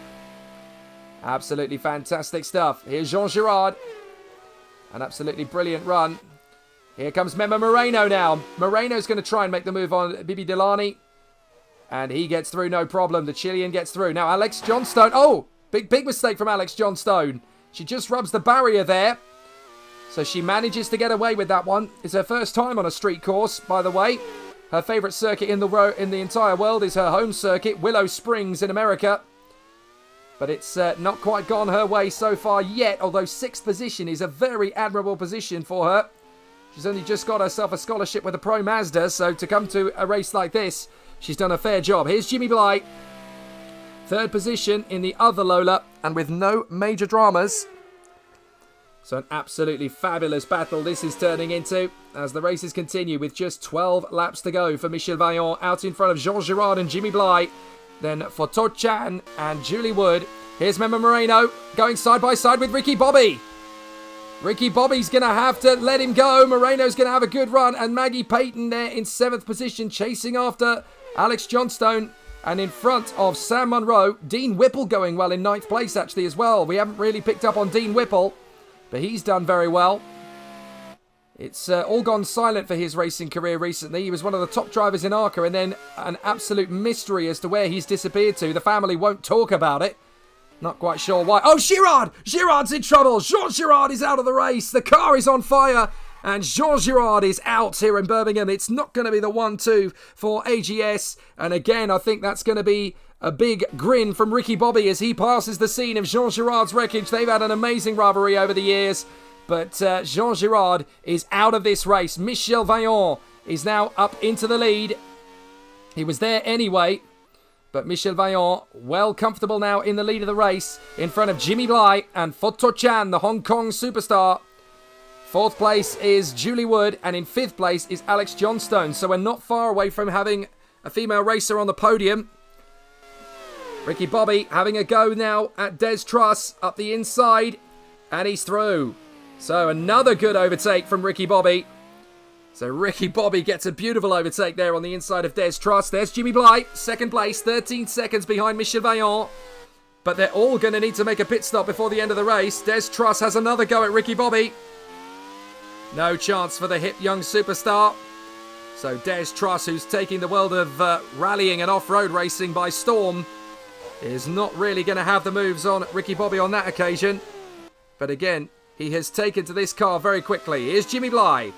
Absolutely fantastic stuff. Here's Jean Girard. An absolutely brilliant run. Here comes Memo Moreno now. Moreno's going to try and make the move on Bibi Delani. And he gets through, no problem. The Chilean gets through. Now Alex Johnstone. Oh, big mistake from Alex Johnstone. She just rubs the barrier there. So she manages to get away with that one. It's her first time on a street course, by the way. Her favourite circuit in the entire world is her home circuit, Willow Springs in America. But it's not quite gone her way so far yet, although 6th position is a very admirable position for her. She's only just got herself a scholarship with a Pro Mazda, so to come to a race like this, she's done a fair job. Here's Jimmy Bly. 3rd position in the other Lola, and with no major dramas. So an absolutely fabulous battle this is turning into as the races continue with just 12 laps to go for Michel Vaillant out in front of Jean Girard and Jimmy Bly. Then for Todd Chan and Julie Wood. Here's Memo Moreno going side by side with Ricky Bobby. Ricky Bobby's going to have to let him go. Moreno's going to have a good run. And Maggie Payton there in 7th position, chasing after Alex Johnstone. And in front of Sam Monroe, Dean Whipple going well in 9th place actually as well. We haven't really picked up on Dean Whipple, but he's done very well. It's all gone silent for his racing career recently. He was one of the top drivers in ARCA, and then an absolute mystery as to where he's disappeared to. The family won't talk about it. Not quite sure why. Oh, Girard! Girard's in trouble. Jean Girard is out of the race. The car is on fire. And Jean Girard is out here in Birmingham. It's not going to be the 1-2 for AGS. And again, I think that's going to be a big grin from Ricky Bobby as he passes the scene of Jean Girard's wreckage. They've had an amazing rivalry over the years. But Jean Girard is out of this race. Michel Vaillant is now up into the lead. He was there anyway. But Michel Vaillant, well comfortable now in the lead of the race, in front of Jimmy Bly and Photo Chan, the Hong Kong superstar. 4th place is Julie Wood, and in 5th place is Alex Johnstone. So we're not far away from having a female racer on the podium. Ricky Bobby having a go now at Des Truss up the inside, and he's through. So another good overtake from Ricky Bobby. So Ricky Bobby gets a beautiful overtake there on the inside of Des Truss. There's Jimmy Bly, 2nd place, 13 seconds behind Michel Vaillant. But they're all going to need to make a pit stop before the end of the race. Des Truss has another go at Ricky Bobby. No chance for the hip young superstar. So Des Truss, who's taking the world of rallying and off-road racing by storm, is not really going to have the moves on Ricky Bobby on that occasion. But again, he has taken to this car very quickly. Here's Jimmy Bly.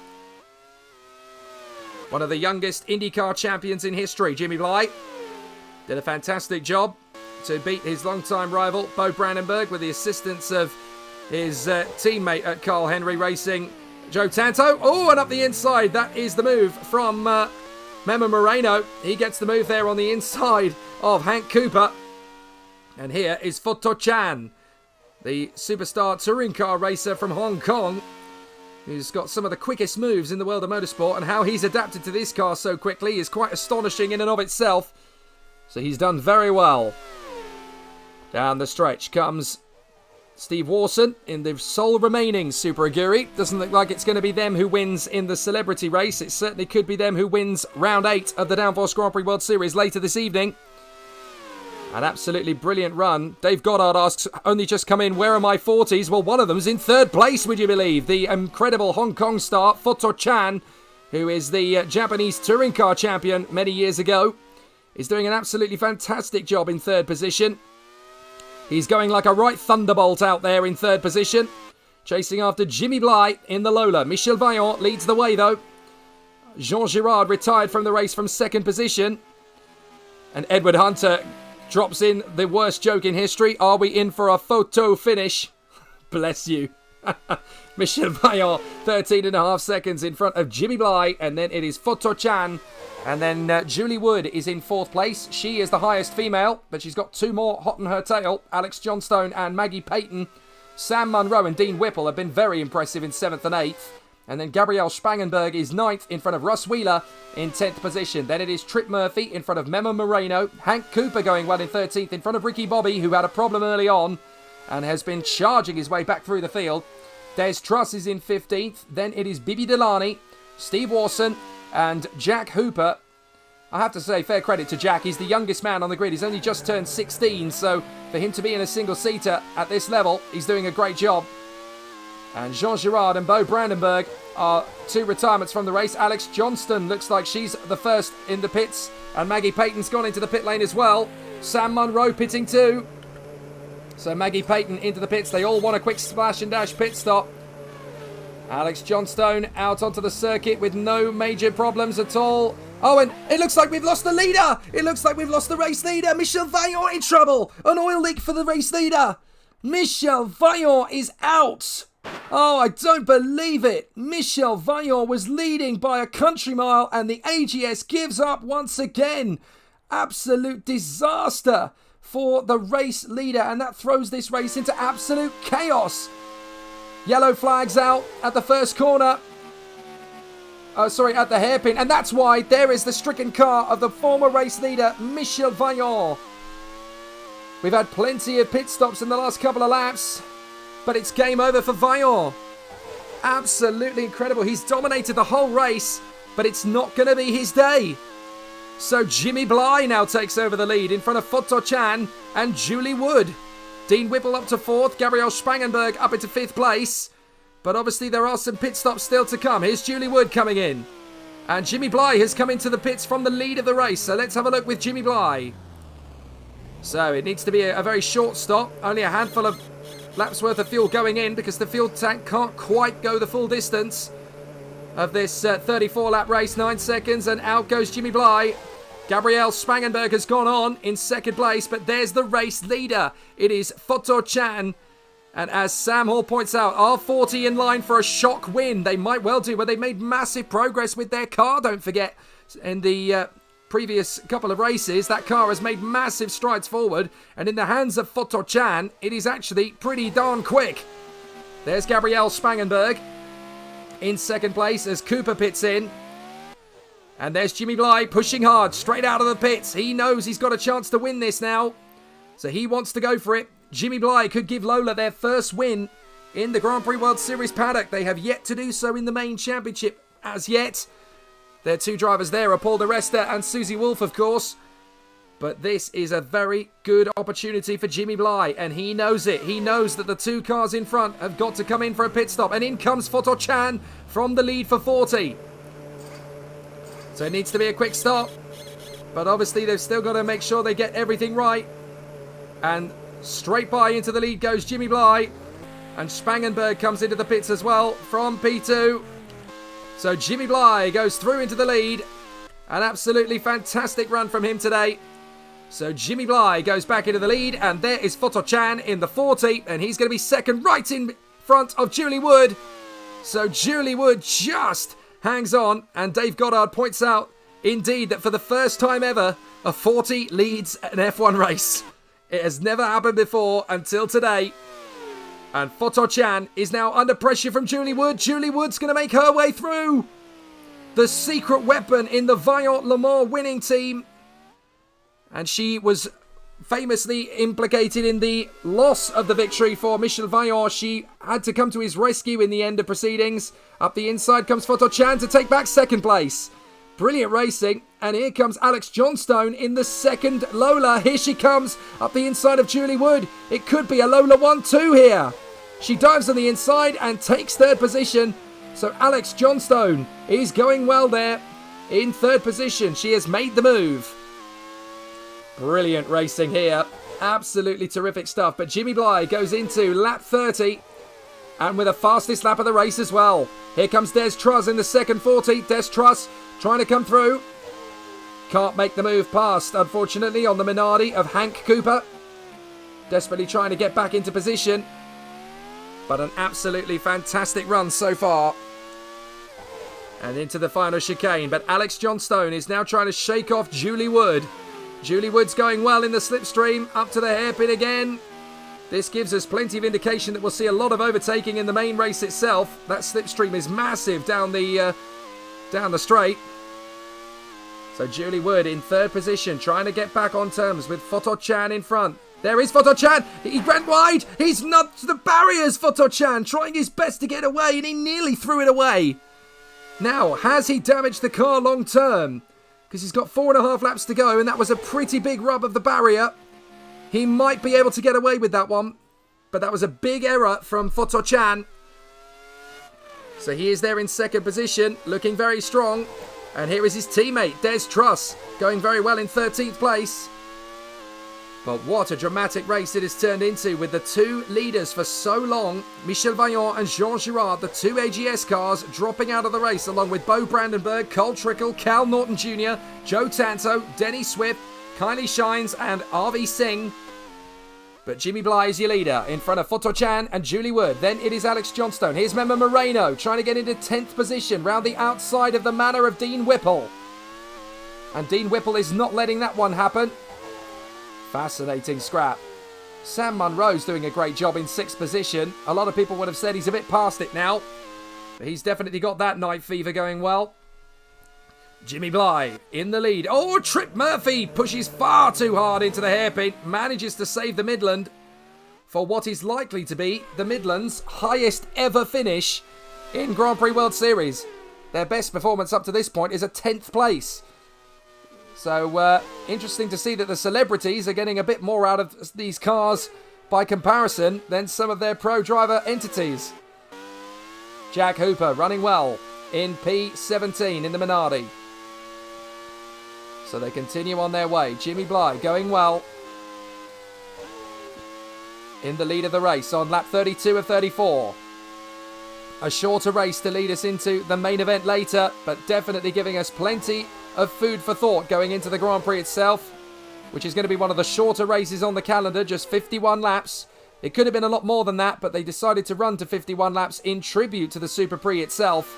One of the youngest IndyCar champions in history, Jimmy Bly. Did a fantastic job to beat his longtime rival, Bo Brandenburg, with the assistance of his teammate at Carl Henry Racing, Joe Tanto. Oh, and up the inside, that is the move from Memo Moreno. He gets the move there on the inside of Hank Cooper. And here is Photo Chan, the superstar touring car racer from Hong Kong, who's got some of the quickest moves in the world of motorsport, and how he's adapted to this car so quickly is quite astonishing in and of itself. So he's done very well. Down the stretch comes Steve Warson in the sole remaining Super Aguri. Doesn't look like it's going to be them who wins in the celebrity race. It certainly could be them who wins round 8 of the Downforce Grand Prix World Series later this evening. An absolutely brilliant run. Dave Goddard asks, only just come in, where are my 40s? Well, one of them's in 3rd place, would you believe? The incredible Hong Kong star, Photo Chan, who is the Japanese touring car champion many years ago, is doing an absolutely fantastic job in 3rd position. He's going like a right thunderbolt out there in 3rd position, chasing after Jimmy Bly in the Lola. Michel Vaillant leads the way, though. Jean Girard retired from the race from 2nd position. And Edward Hunter drops in the worst joke in history. Are we in for a photo finish? Bless you. Michel Vaillant, 13.5 seconds in front of Jimmy Bly. And then it is Photo Chan. And then Julie Wood is in 4th place. She is the highest female, but she's got 2 more hot on her tail. Alex Johnstone and Maggie Payton. Sam Monroe and Dean Whipple have been very impressive in 7th and 8th. And then Gabrielle Spangenberg is 9th in front of Russ Wheeler in 10th position. Then it is Trip Murphy in front of Memo Moreno. Hank Cooper going well in 13th in front of Ricky Bobby, who had a problem early on and has been charging his way back through the field. Des Truss is in 15th. Then it is Bibi Delani, Steve Warson and Jack Hooper. I have to say, fair credit to Jack. He's the youngest man on the grid. He's only just turned 16, so for him to be in a single-seater at this level, he's doing a great job. And Jean Girard and Bo Brandenburg are 2 retirements from the race. Alex Johnston looks like she's the first in the pits. And Maggie Payton's gone into the pit lane as well. Sam Monroe pitting too. So Maggie Payton into the pits. They all want a quick splash and dash pit stop. Alex Johnstone out onto the circuit with no major problems at all. Oh, and it looks like we've lost the leader. It looks like we've lost the race leader. Michel Vaillant in trouble. An oil leak for the race leader. Michel Vaillant is out. Oh, I don't believe it. Michel Vaillant was leading by a country mile and the AGS gives up once again. Absolute disaster for the race leader, and that throws this race into absolute chaos. Yellow flags out at the first corner. At the hairpin. And that's why there is the stricken car of the former race leader, Michel Vaillant. We've had plenty of pit stops in the last couple of laps, but it's game over for Vaillant. Absolutely incredible. He's dominated the whole race, but it's not going to be his day. So Jimmy Bly now takes over the lead in front of Photo Chan and Julie Wood. Dean Whipple up to 4th, Gabrielle Spangenberg up into 5th place. But obviously there are some pit stops still to come. Here's Julie Wood coming in. And Jimmy Bly has come into the pits from the lead of the race. So let's have a look with Jimmy Bly. So it needs to be a very short stop. Only a handful of laps worth of fuel going in because the fuel tank can't quite go the full distance of this 34 lap race. 9 seconds and out goes Jimmy Bly. Gabrielle Spangenberg has gone on in 2nd place, but there's the race leader. It is Photo Chan. And as Sam Hall points out, R40 in line for a shock win. They might well do, but they made massive progress with their car, don't forget. In the previous couple of races, that car has made massive strides forward. And in the hands of Photo Chan, it is actually pretty darn quick. There's Gabrielle Spangenberg in 2nd place as Cooper pits in. And there's Jimmy Bly pushing hard straight out of the pits. He knows he's got a chance to win this now. So he wants to go for it. Jimmy Bly could give Lola their first win in the Grand Prix World Series paddock. They have yet to do so in the main championship as yet. Their 2 drivers there are Paul Di Resta and Susie Wolf, of course. But this is a very good opportunity for Jimmy Bly, and he knows it. He knows that the 2 cars in front have got to come in for a pit stop. And in comes Photo Chan from the lead for 40. So it needs to be a quick stop. But obviously they've still got to make sure they get everything right. And straight by into the lead goes Jimmy Bly. And Spangenberg comes into the pits as well from P2. So Jimmy Bly goes through into the lead. An absolutely fantastic run from him today. So Jimmy Bly goes back into the lead. And there is Photo Chan in the 40. And he's going to be second right in front of Julie Wood. So Julie Wood just hangs on. And Dave Goddard points out, indeed, that for the first time ever, a 40 leads an F1 race. It has never happened before until today. And Photo Chan is now under pressure from Julie Wood. Julie Wood's going to make her way through. The secret weapon in the Vaillant Le Mans winning team. And she was famously implicated in the loss of the victory for Michel Vaillant. She had to come to his rescue in the end of proceedings. Up the inside comes Photo Chan to take back 2nd place. Brilliant racing. And here comes Alex Johnstone in the 2nd Lola. Here she comes up the inside of Julie Wood. It could be a Lola 1-2 here. She dives on the inside and takes 3rd position. So Alex Johnstone is going well there in 3rd position. She has made the move. Brilliant racing here. Absolutely terrific stuff. But Jimmy Bly goes into lap 30. And with the fastest lap of the race as well. Here comes Des Truss in the 2nd 40. Des Truss trying to come through. Can't make the move past, unfortunately, on the Minardi of Hank Cooper. Desperately trying to get back into position. But an absolutely fantastic run so far. And into the final chicane. But Alex Johnstone is now trying to shake off Julie Wood. Julie Wood's going well in the slipstream. Up to the hairpin again. This gives us plenty of indication that we'll see a lot of overtaking in the main race itself. That slipstream is massive down the straight. So Julie Wood in 3rd position, trying to get back on terms with Photo Chan in front. There is Photo Chan. He went wide. He's nudged the barriers, Photo Chan, trying his best to get away, and he nearly threw it away. Now, has he damaged the car long term? Because he's got 4.5 laps to go, and that was a pretty big rub of the barrier. He might be able to get away with that one, but that was a big error from Photo Chan. So he is there in 2nd position, looking very strong. And here is his teammate, Des Truss, going very well in 13th place. But what a dramatic race it has turned into with the 2 leaders for so long, Michel Vaillant and Jean Girard, the 2 AGS cars, dropping out of the race along with Bo Brandenburg, Cole Trickle, Cal Norton Jr., Joe Tanto, Denny Swift, Kylie Shines and RV Singh. But Jimmy Bly is your leader in front of Photo Chan and Julie Wood. Then it is Alex Johnstone. Here's Memma Moreno trying to get into 10th position round the outside of the manor of Dean Whipple. And Dean Whipple is not letting that one happen. Fascinating scrap. Sam Munro's doing a great job in 6th position. A lot of people would have said he's a bit past it now. But he's definitely got that night fever going well. Jimmy Bly in the lead. Oh, Trip Murphy pushes far too hard into the hairpin. Manages to save the Midland for what is likely to be the Midland's highest ever finish in Grand Prix World Series. Their best performance up to this point is a 10th place. So, interesting to see that the celebrities are getting a bit more out of these cars by comparison than some of their pro driver entities. Jack Hooper running well in P17 in the Minardi. So they continue on their way. Jimmy Bly going well in the lead of the race on lap 32 of 34. A shorter race to lead us into the main event later, but definitely giving us plenty of food for thought going into the Grand Prix itself, which is going to be one of the shorter races on the calendar, just 51 laps. It could have been a lot more than that, but they decided to run to 51 laps in tribute to the Superprix itself.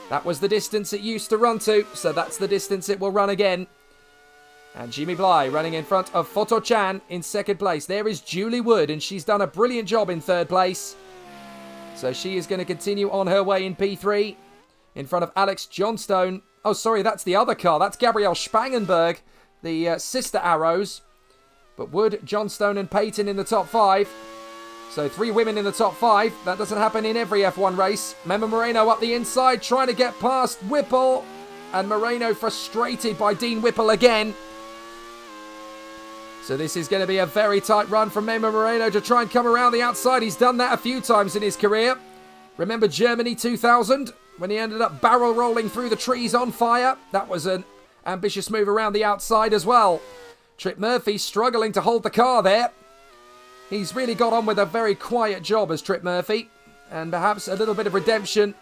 That was the distance it used to run to, so that's the distance it will run again. And Jimmy Bly running in front of Photo Chan in second place. There is Julie Wood, and she's done a brilliant job in third place. So she is going to continue on her way in P3 in front of Alex Johnstone. Oh, sorry, that's the other car. That's Gabrielle Spangenberg, the sister Arrows. But Wood, Johnstone and Payton in the top 5. So 3 women in the top 5. That doesn't happen in every F1 race. Mema Moreno up the inside, trying to get past Whipple. And Moreno frustrated by Dean Whipple again. So this is going to be a very tight run from Mema Moreno to try and come around the outside. He's done that a few times in his career. Remember Germany 2000? When he ended up barrel rolling through the trees on fire? That was an ambitious move around the outside as well. Trip Murphy struggling to hold the car there. He's really got on with a very quiet job as Trip Murphy. And perhaps a little bit of redemption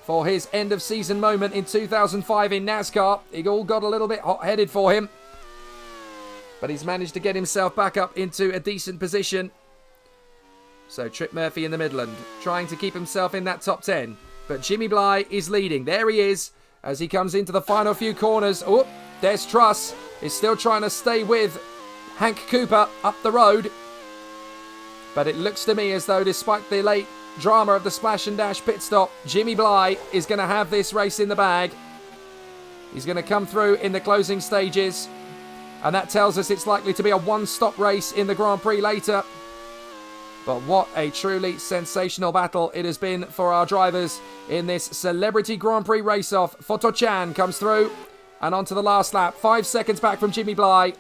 for his end of season moment in 2005 in NASCAR. It all got a little bit hot-headed for him. But he's managed to get himself back up into a decent position. So Trip Murphy in the Midland, trying to keep himself in that top 10. But Jimmy Bly is leading. There he is as he comes into the final few corners. Oh, Des Truss is still trying to stay with Hank Cooper up the road. But it looks to me as though despite the late drama of the splash and dash pit stop, Jimmy Bly is going to have this race in the bag. He's going to come through in the closing stages. And that tells us it's likely to be a one-stop race in the Grand Prix later. But what a truly sensational battle it has been for our drivers in this Celebrity Grand Prix race-off. Photo Chan comes through and onto the last lap. 5 seconds back from Jimmy Bly.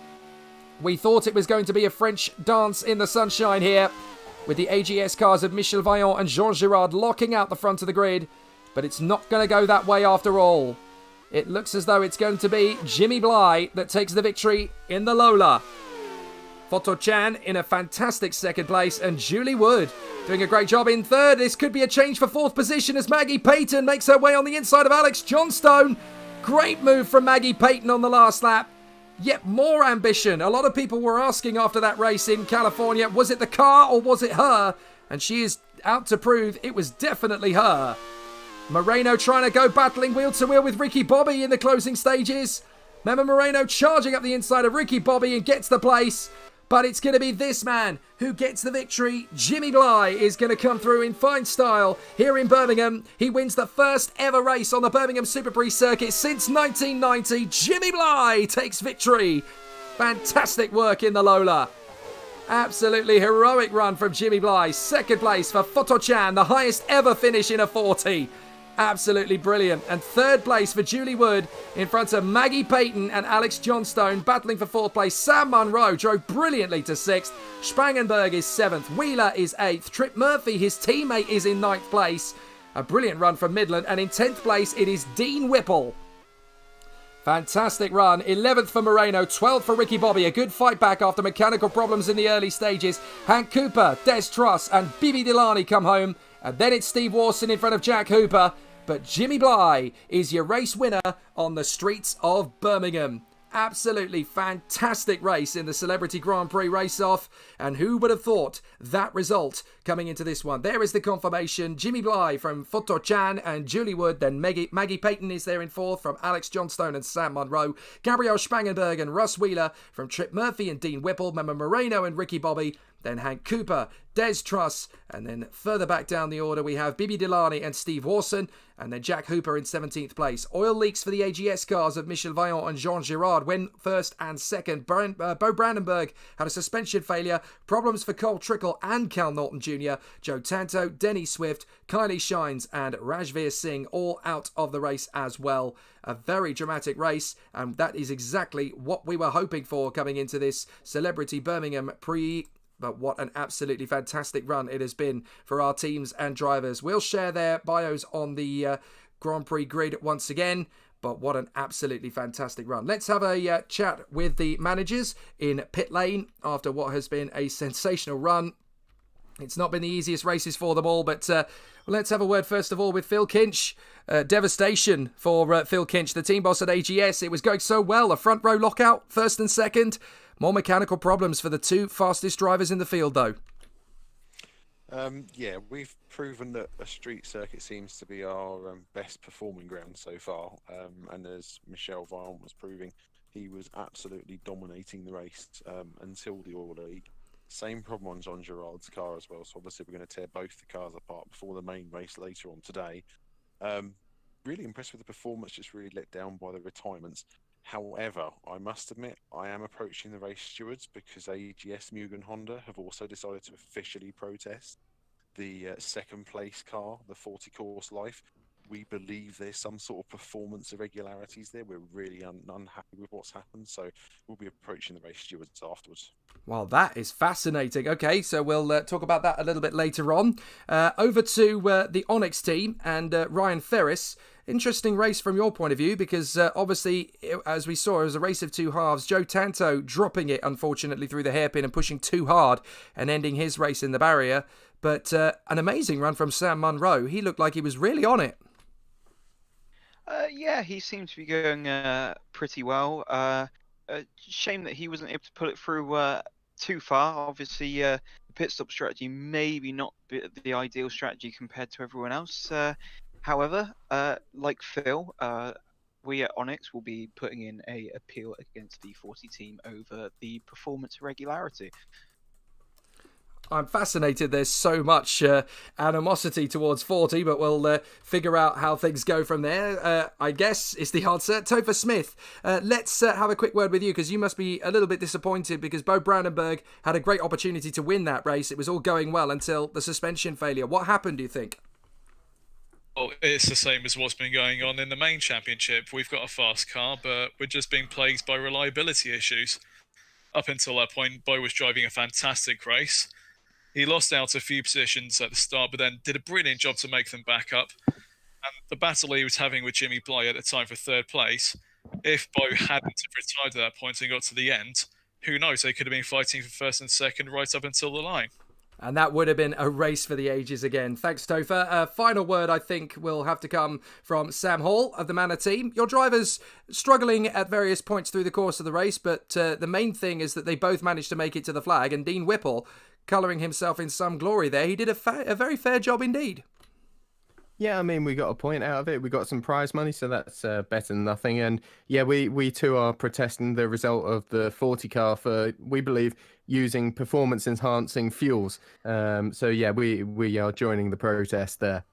We thought it was going to be a French dance in the sunshine here, with the AGS cars of Michel Vaillant and Jean Girard locking out the front of the grid. But it's not going to go that way after all. It looks as though it's going to be Jimmy Bly that takes the victory in the Lola. Photo Chan in a fantastic second place, and Julie Wood doing a great job in third. This could be a change for fourth position as Maggie Payton makes her way on the inside of Alex Johnstone. Great move from Maggie Payton on the last lap. Yet more ambition. A lot of people were asking after that race in California, was it the car or was it her? And she is out to prove it was definitely her. Moreno trying to go battling wheel to wheel with Ricky Bobby in the closing stages. Mema Moreno charging up the inside of Ricky Bobby and gets the place. But it's going to be this man who gets the victory. Jimmy Bly is going to come through in fine style here in Birmingham. He wins the first ever race on the Birmingham Superprix circuit since 1990. Jimmy Bly takes victory. Fantastic work in the Lola. Absolutely heroic run from Jimmy Bly. Second place for Photo Chan, the highest ever finish in a 40. Absolutely brilliant. And third place for Julie Wood in front of Maggie Payton and Alex Johnstone battling for fourth place. Sam Munro drove brilliantly to sixth. Spangenberg is seventh. Wheeler is eighth. Trip Murphy, his teammate, is in ninth place. A brilliant run from Midland. And in 10th place, it is Dean Whipple. Fantastic run. 11th for Moreno. 12th for Ricky Bobby. A good fight back after mechanical problems in the early stages. Hank Cooper, Des Truss and Bibi Delani come home. And then it's Steve Warson in front of Jack Hooper. But Jimmy Bly is your race winner on the streets of Birmingham. Absolutely fantastic race in the Celebrity Grand Prix race-off. And who would have thought that result coming into this one? There is the confirmation. Jimmy Bly from Photo Chan and Julie Wood. Then Maggie Payton is there in fourth from Alex Johnstone and Sam Munro. Gabrielle Spangenberg and Russ Wheeler from Trip Murphy and Dean Whipple. Mema Moreno and Ricky Bobby. then Hank Cooper, Des Truss, and then further back down the order we have Bibi Delaney and Steve Warson, and then Jack Hooper in 17th place. Oil leaks for the AGS cars of Michel Vaillant and Jean Girard went first and second. Bo Brandenburg had a suspension failure, problems for Cole Trickle and Cal Norton Jr., Joe Tanto, Denny Swift, Kylie Shines and Rajveer Singh all out of the race as well. A very dramatic race, and that is exactly what we were hoping for coming into this Celebrity Birmingham Prix. But what an absolutely fantastic run it has been for our teams and drivers. We'll share their bios on the Grand Prix grid once again. But what an absolutely fantastic run. Let's have a chat with the managers in pit lane after what has been a sensational run. It's not been the easiest races for them all, but let's have a word first of all with Phil Kinch. Devastation for Phil Kinch, the team boss at AGS. It was going so well. A front row lockout, first and second. More mechanical problems for the two fastest drivers in the field, though. Yeah, we've proven that a street circuit seems to be our best performing ground so far. And as Michel Vaillant was proving, he was absolutely dominating the race until the oil leak. Same problem on Jean Girard's car as well. So obviously we're going to tear both the cars apart before the main race later on today. Really impressed with the performance, just really let down by the retirements. However, I must admit, I am approaching the race stewards because AGS, Mugen Honda have also decided to officially protest the second place car, the 40 Course Life. We believe there's some sort of performance irregularities there. We're really unhappy with what's happened, so we'll be approaching the race stewards afterwards. Well, that is fascinating. Okay, so we'll talk about that a little bit later on. Over to the Onyx team and Ryan Ferris. Interesting race from your point of view because obviously, as we saw, it was a race of two halves. Joe Tanto dropping it, unfortunately, through the hairpin and pushing too hard and ending his race in the barrier. But an amazing run from Sam Munro. He looked like he was really on it. Yeah, he seemed to be going pretty well. Shame that he wasn't able to pull it through too far. Obviously, the pit stop strategy maybe not the ideal strategy compared to everyone else. However, like Phil, we at Onyx will be putting in a appeal against the 40 team over the performance irregularity. I'm fascinated. There's so much animosity towards 40, but we'll figure out how things go from there. I guess is the answer. Topher Smith, let's have a quick word with you because you must be a little bit disappointed because Bo Brandenburg had a great opportunity to win that race. It was all going well until the suspension failure. What happened, do you think? Well, it's the same as what's been going on in the main championship. We've got a fast car, but we're just being plagued by reliability issues. Up until that point, Bo was driving a fantastic race. He lost out a few positions at the start, but then did a brilliant job to make them back up. And the battle he was having with Jimmy Bly at the time for third place, if Bo hadn't retired at that point and got to the end, who knows, they could have been fighting for first and second right up until the line. And that would have been a race for the ages again. Thanks, Topher. Final word, I think, will have to come from Sam Hall of the Manor team. Your drivers struggling at various points through the course of the race, but the main thing is that they both managed to make it to the flag. And Dean Whipple, colouring himself in some glory there, he did a very fair job indeed. Yeah, I mean, we got a point out of it. We got some prize money, so that's better than nothing. And yeah, we too are protesting the result of the 40 car for, we believe, using performance-enhancing fuels. So yeah, we are joining the protest there.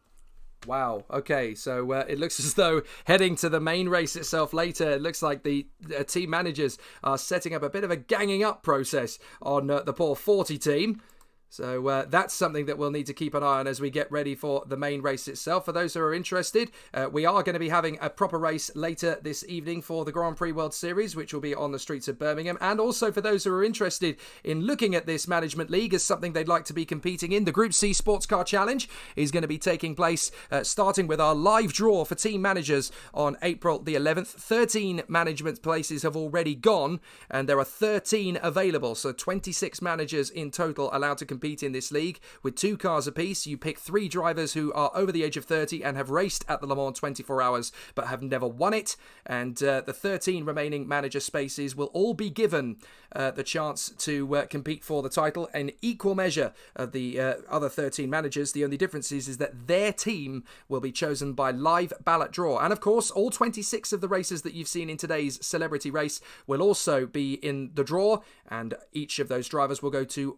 Wow. Okay, so it looks as though heading to the main race itself later, it looks like the team managers are setting up a bit of a ganging up process on the poor 40 team. So that's something that we'll need to keep an eye on as we get ready for the main race itself. For those who are interested, we are going to be having a proper race later this evening for the Grand Prix World Series, which will be on the streets of Birmingham. And also for those who are interested in looking at this Management League as something they'd like to be competing in, the Group C Sports Car Challenge is going to be taking place starting with our live draw for team managers on April the 11th. 13 management places have already gone and there are 13 available. So 26 managers in total allowed to compete compete in this league with 2 cars apiece. You pick 3 drivers who are over the age of 30 and have raced at the Le Mans 24 hours but have never won it. And the 13 remaining manager spaces will all be given the chance to compete for the title in equal measure of the other 13 managers. The only difference is that their team will be chosen by live ballot draw. And of course, all 26 of the races that you've seen in today's celebrity race will also be in the draw, and each of those drivers will go to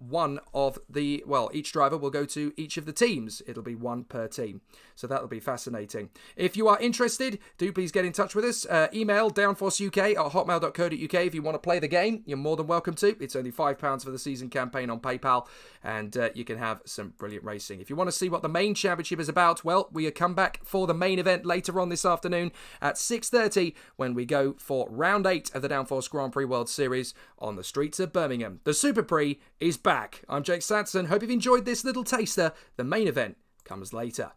each driver will go to each of the teams. It'll be 1 per team. So that'll be fascinating. If you are interested, do please get in touch with us. Email downforceuk@hotmail.co.uk if you want to play the game. You're more than welcome to. It's only £5 for the season campaign on PayPal, and you can have some brilliant racing. If you want to see what the main championship is about, well, we come back for the main event later on this afternoon at 6:30 when we go for round 8 of the Downforce Grand Prix World Series on the streets of Birmingham. The Superprix is back. I'm Jake Sanson. Hope you've enjoyed this little taster. The main event comes later.